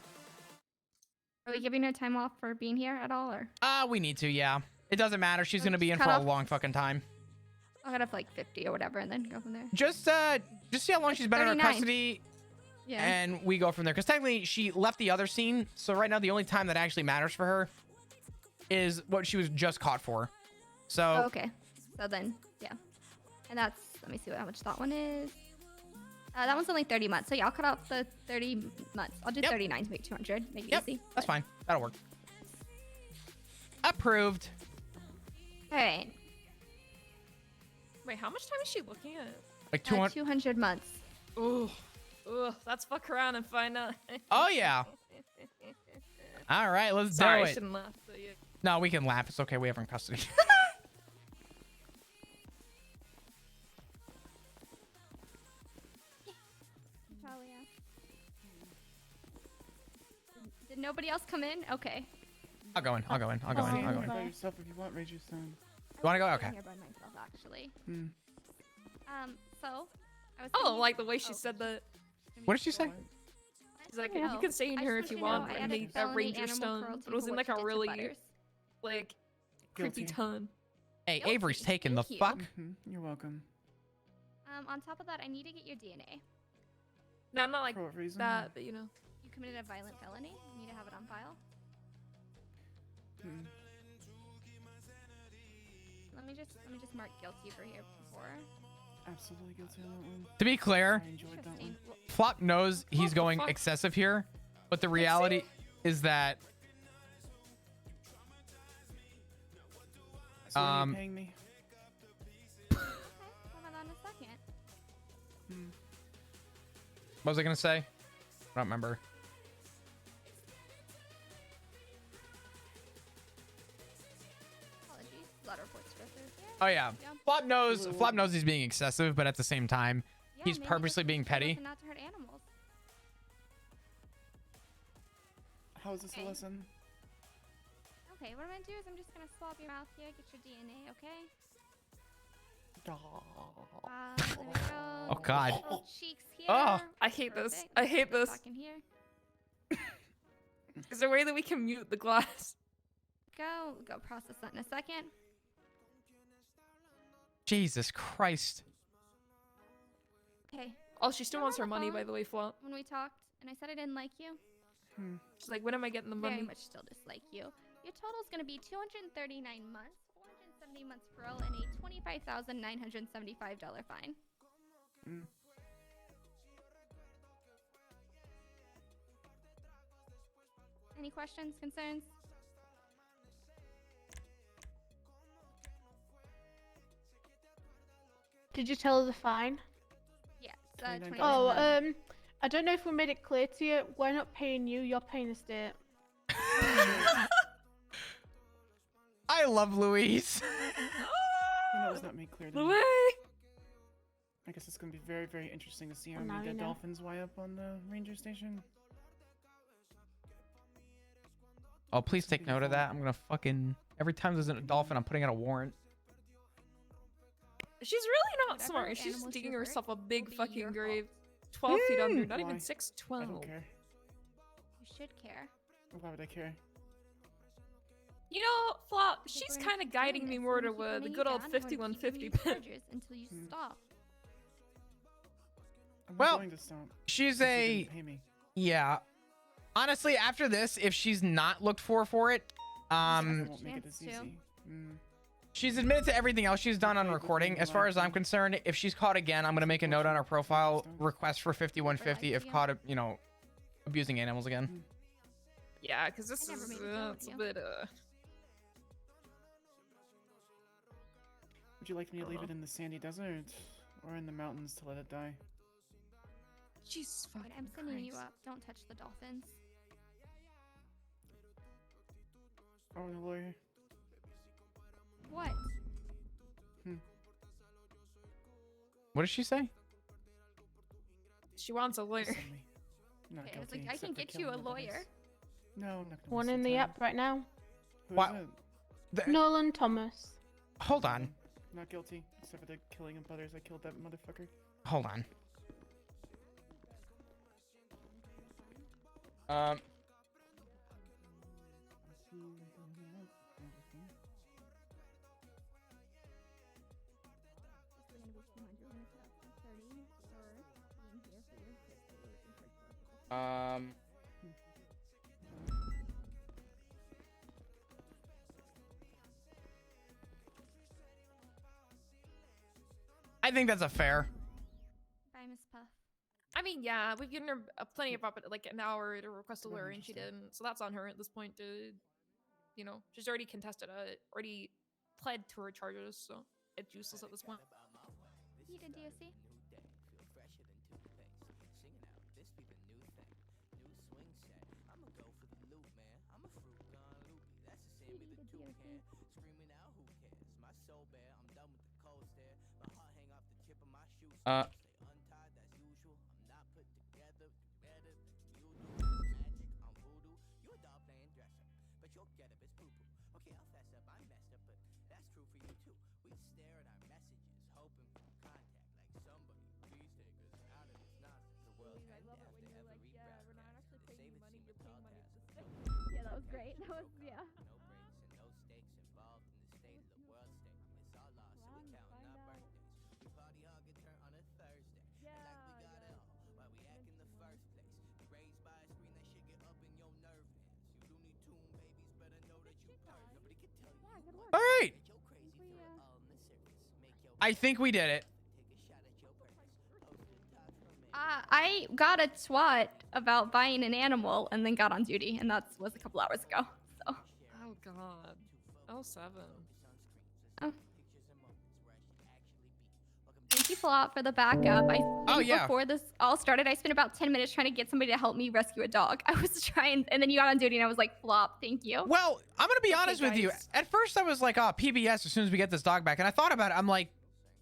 Are we giving her time off for being here at all, or? We need to, yeah. It doesn't matter. She's gonna be in cut for a off- long fucking time. I'll get up like 50 or whatever, and then go from there. Just see how long she's been in our 39. custody. Yeah. And we go from there. Because technically, she left the other scene. So right now, the only time that actually matters for her is what she was just caught for. So. Oh, okay. So then, yeah. And that's, let me see how much that one is. That one's only 30 months, so yeah, I'll cut off the 30 months. I'll do 39 to make 200. Make it easy. That's fine. That'll work. Approved. All right. Wait, how much time is she looking at? Like 200. 200 months. Ooh. Ugh, let's fuck around and find out. Oh, yeah. All right, let's Sorry, do I it. shouldn't laugh, but yeah. No, we can laugh. It's okay. We have her in custody. Talia. Did nobody else come in? Okay. I'll go in. I'll go in. I'll go in. I'll go in. By yourself if you want, Rage Stone. You want to go? I'm Okay. here by myself, actually. So I was. I don't thinking- like the way she said that. What did she say? She's like, Oh, you can stay in I here just if you want want, you to know I and added make a felony ranger animal stone. cruelty But it was for in what like you a did to really, Butters. like, creepy Guilty. tone. Hey, Guilty. Avery's taken the Thank you. fuck. You're welcome. On top of that, I need to get your DNA. No, not like For what reason? that, but you know. You committed a violent felony. You need to have it on file. Hmm. Let me just mark guilty for here before. Absolutely guilty on that one. To be clear, I enjoyed that one. Flop knows he's What the going fuck? excessive here, but the reality is that So what are you paying me? Okay, hold on a second. what was I gonna say? I don't remember. Apologies. A lot of reports to go through here. Oh yeah, Yeah. Flop knows he's being excessive, but at the same time, Yeah, he's maybe purposely just being try petty. Not to hurt animals. How is this Okay. a lesson? Okay, what I'm gonna do is I'm just gonna swab your mouth here, get your DNA, okay? There we go. Oh, God. Little cheeks here. Oh. I hate this. Perfect. I hate this. Back in here. Is there a way that we can mute the glass? Go process that in a second. Jesus Christ. Okay. Oh, she still Remember wants her on the money, phone by the way, Flop. When we talked, and I said I didn't like you, She's like, when am I getting the very money? much still dislike you. Your total's gonna be 239 months, 470 months parole, and a $25,975 fine. Any questions, concerns? Did you tell her the fine? Yes. 29,000. Oh, I don't know if we made it clear to you. We're not paying you. You're paying the state. I love Louise. That was not made clear to me. Louis! I guess it's gonna be very, very interesting to see how Well, now many you dead know. dolphins Y up on the ranger station. Oh, please take note of that. I'm gonna fucking every time there's a dolphin, I'm putting out a warrant. She's really not Whatever smart. She's just animals digging you hurt herself a will big be fucking your grave. fault. 12 feet under, not Why? even 6, I 12. don't care. You should care. Why would I care? You know, Flop, Because she's we're gonna kind of keep doing guiding me this. more We're to gonna keep the running good you old down. We're gonna keep 5150 giving you pen. charges until you stop. I'm Well, not going to stop. She's Since you a didn't pay me. yeah. Honestly, after this, if she's not looked for it, I won't make it Chance as to. easy. she's admitted to everything else she's done on Okay, recording. good As far as I'm concerned, if she's caught again, I'm gonna make a note on her profile. Request for 5150 if caught, abusing animals again. Yeah, because this I never is made a deal with it's a you. bit Would you like me to leave it in the sandy desert or in the mountains to let it die? Jesus Wait, fucking I'm sending you Christ. up. Don't touch the dolphins. Oh, the lawyer. What? What did she say? She wants a lawyer. Send me. I'm not Okay, I was guilty like, I except can for get you a killing others. lawyer. No, I'm not gonna One waste in your the time. app right now. Who is What? it? Nolan Thomas. Hold on. Not guilty, except for the killing of Butters. I killed that motherfucker. Hold on. I think that's a fair. Bye, Miss Puff. mean, yeah, we've given her plenty of like an hour to request a lawyer, and she didn't. So that's on her at this point. To, you know, she's already contested it, already pled to her charges, so it's useless at this point. You did DOC? Yeah, that was great. That was, yeah. All right. I think we did it. I got a twat about buying an animal and then got on duty, and that was a couple hours ago. So. Oh god. L7. Oh. Thank you, Flop, for the backup. Before this all started, I spent about 10 minutes trying to get somebody to help me rescue a dog. I was trying, and then you got on duty, and I was like, Flop, thank you. Well, I'm gonna be honest with you. At first, I was like, "Oh, PBS." As soon as we get this dog back, and I thought about it. I'm like,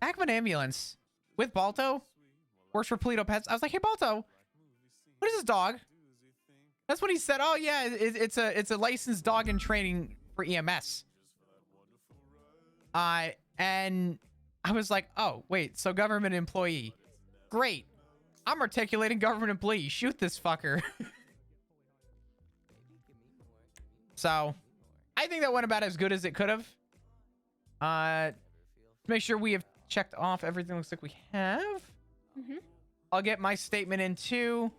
Ackman Ambulance with Balto works for Polito Pets. I was like, "Hey, Balto, what is this dog?" That's what he said. Oh yeah, it's a licensed dog in training for EMS. And I was like, oh wait, so government employee. Great. I'm articulating government employee. Shoot this fucker. So, I think that went about as good as it could have. Make sure we have checked off everything. Looks like we have. Mm-hmm. I'll get my statement in too.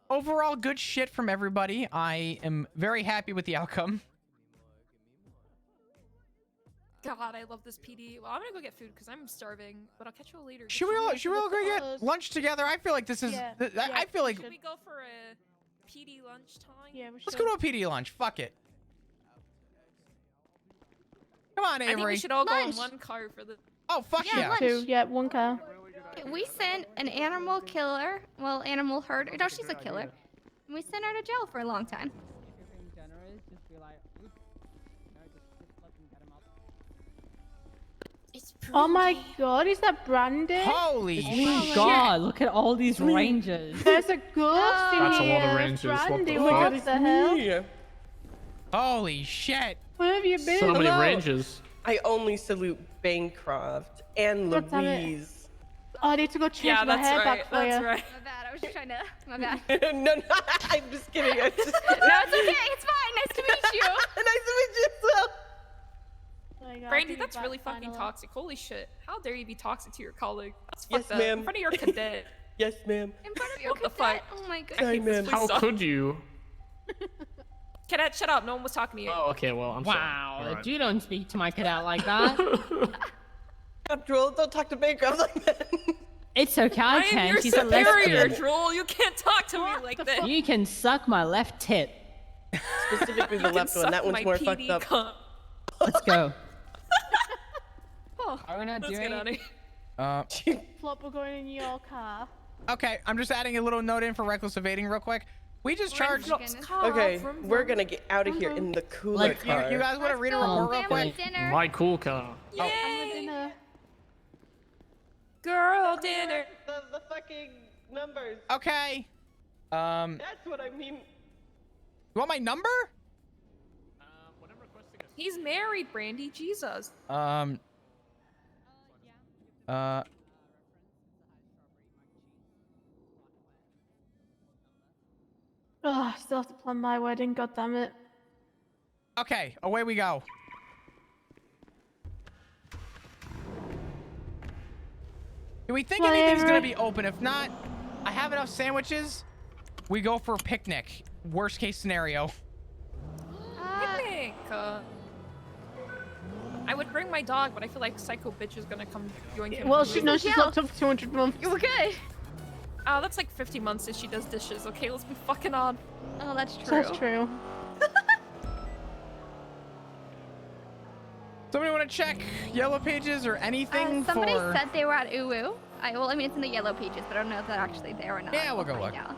Overall, good shit from everybody. I am very happy with the outcome. God, I love this PD. Well, I'm gonna go get food because I'm starving, but I'll catch you all later. Should we all go get lunch together? I feel like this is. I feel like. Should we go for a PD lunch time? Yeah, we should. Let's go to a PD lunch. Fuck it. Come on, Avery. I think we should all go in one car for the. Oh fuck yeah! Two. Yeah, one car. We sent an animal killer, animal herder. No, she's a killer. We sent her to jail for a long time. Oh my god, is that Brandy? Holy shit. God, look at all these rangers. There's a ghost in That's a here. lot of rangers. Brandy, What the what the hell? Holy shit. Where have you been? So many Hello. rangers. I only salute Bancroft and God damn it. Louise. Oh, I need to go change my hair back for you. My bad. I was just trying to. My bad. no, I'm just kidding. No, it's okay. It's fine. Nice to meet you. Nice to meet you as well. Brandy, that's really fucking toxic. Holy shit. How dare you be toxic to your colleague? That's Yes, fucked up. ma'am. In front of your cadet. Yes, ma'am. In front of your What the cadet. fuck? Oh my god. Sorry, ma'am. How could you? Cadet, shut up. No one was talking to you. Oh, okay, well, I'm sorry. Wow, All right. you don't speak to my cadet like that. Drool, don't talk to Bancroft like that. It's okay, I I am can. your She's a superior, lesbian. Drool. You can't talk to me like that. You can suck my left tit. Specifically the You can left one. suck That one's my more PD fucked up. cunt. Let's go. Oh, Are we not Let's doing get it? on it. Flop, we're going in your car. Okay, I'm just adding a little note in for reckless evading real quick. We just charged. Okay, we're gonna get out of here in the cooler car. You guys want to read a report real quick? My cool car. Yay! Girl dinner. The fucking numbers. Okay. That's what I mean. You want my number? He's married, Brandy. Jesus. Oh, I still have to plan my wedding. God damn it. Okay, away we go. Do we think anything's gonna be open? If not, I have enough sandwiches. We go for a picnic. Worst case scenario. Picnic. I would bring my dog, but I feel like Psycho Bitch is gonna come join him. Well, she's locked up for 200 months. You okay? Oh, that's like 50 months if she does dishes. Okay, let's be fucking on. Oh, that's true. That's true. Somebody want to check Yellow Pages or anything Somebody for... said they were at Uwu. Well, I mean, it's in the Yellow Pages, but I don't know if they're actually there or not. Yeah, we'll go look. Out.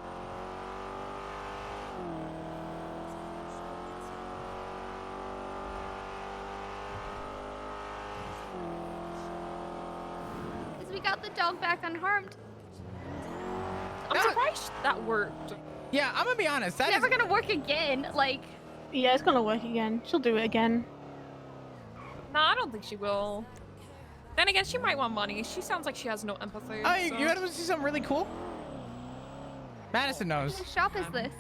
We got the dog back unharmed. I'm surprised that worked. Yeah, I'm gonna be honest. It's never gonna work again. Like, yeah, it's gonna work again. She'll do it again. No, I don't think she will. Then again, she might want money. She sounds like she has no empathy. Oh, so. you gotta see something really cool? Madison knows. What shop is this?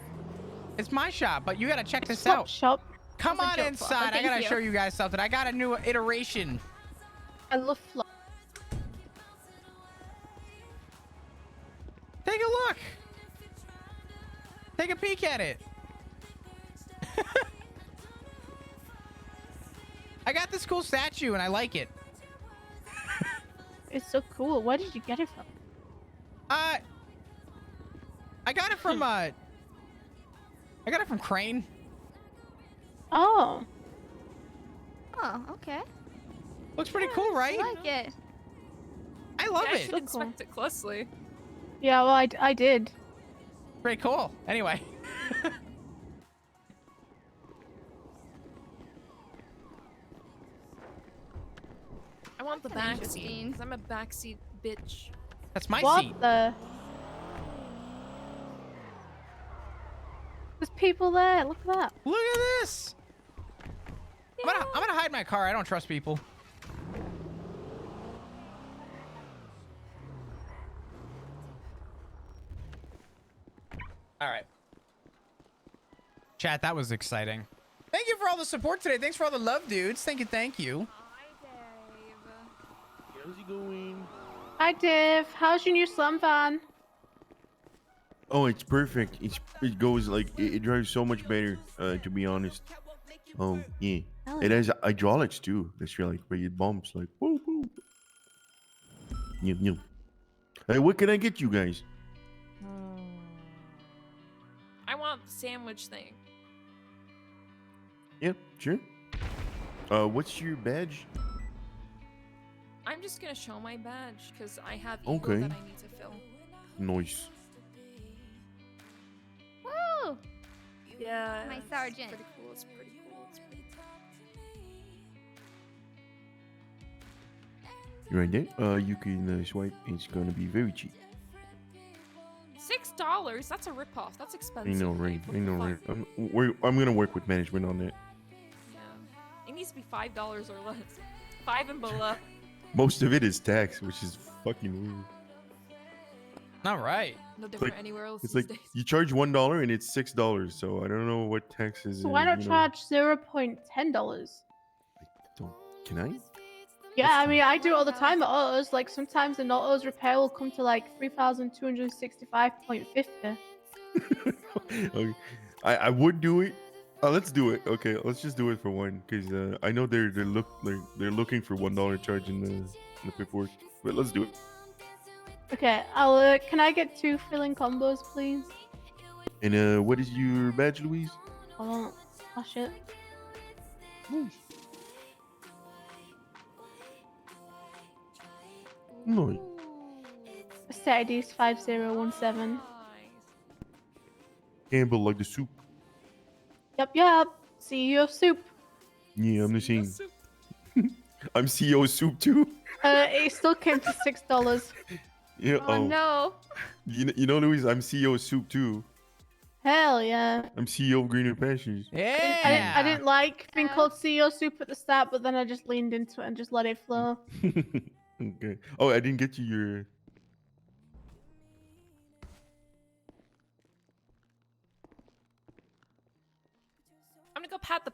It's my shop, but you gotta check this What out. shop? Come That's a on joke flop, but inside. I thank gotta you. show you guys something. I got a new iteration. I love flop. Take a look. Take a peek at it. I got this cool statue and I like it. It's so cool. Where did you get it from? I got it from I got it from Crane. Oh. Oh, okay. Looks pretty cool, right? I like it. I love I it. should inspect it closely. Yeah, well, I did. Pretty cool. Anyway. I want the That's back interesting. seat, because I'm a backseat bitch. That's my What seat. the? There's people there. Look at that. Look at this. I'm gonna hide my car. I don't trust people. All right. Chat, that was exciting. Thank you for all the support today. Thanks for all the love, dudes. Thank you, thank you. How's it going? Hi, Div. How's your new slam van? Oh, it's perfect. It goes like it drives so much better. To be honest. Oh yeah. Oh. It has hydraulics too. That's really like where it bumps like whoa whoa. Yep, yep. Hey, what can I get you guys? I want the sandwich thing. Yeah, sure. What's your badge? I'm just gonna show my badge, because I have ego Okay. that I need to fill. Nice. Woo! Yeah. My it's sergeant. Pretty cool. It's pretty cool. It's pretty You right there. You can swipe. It's gonna be very cheap. $6? That's a ripoff. That's I expensive. know, right? What I the know, fuck? right? I'm gonna work with management on that. Yeah. It needs to be $5 or less. 5 and below. Most of it is tax, which is fucking weird. All right. No It's different like, anywhere else it's these like days. you charge $1 and it's $6, so I don't know what taxes. So why not you know, charge $0.10? Can I? Yeah, I mean, I do it all the time at autos. Like, sometimes an auto's repair will come to like 3,265.50. Okay. I would do it. Let's do it. Okay, let's just do it for one, because I know they're looking for $1 charge in the paperwork, but let's do it. Okay, can I get 2 filling combos, please? And what is your badge, Louise? Hold on. Oh, shit. No. Saturday's 5017. Campbell like the soup. Yep. CEO soup. Yeah, I'm the same. I'm CEO soup too. It still came to $6. Yeah. Oh, no. You know, Louise, I'm CEO soup too. Hell yeah. I'm CEO of Greener Pastures. Yeah. I didn't like being called CEO soup at the start, but then I just leaned into it and just let it flow. Okay. Oh, I didn't get you your. I'm gonna go pat the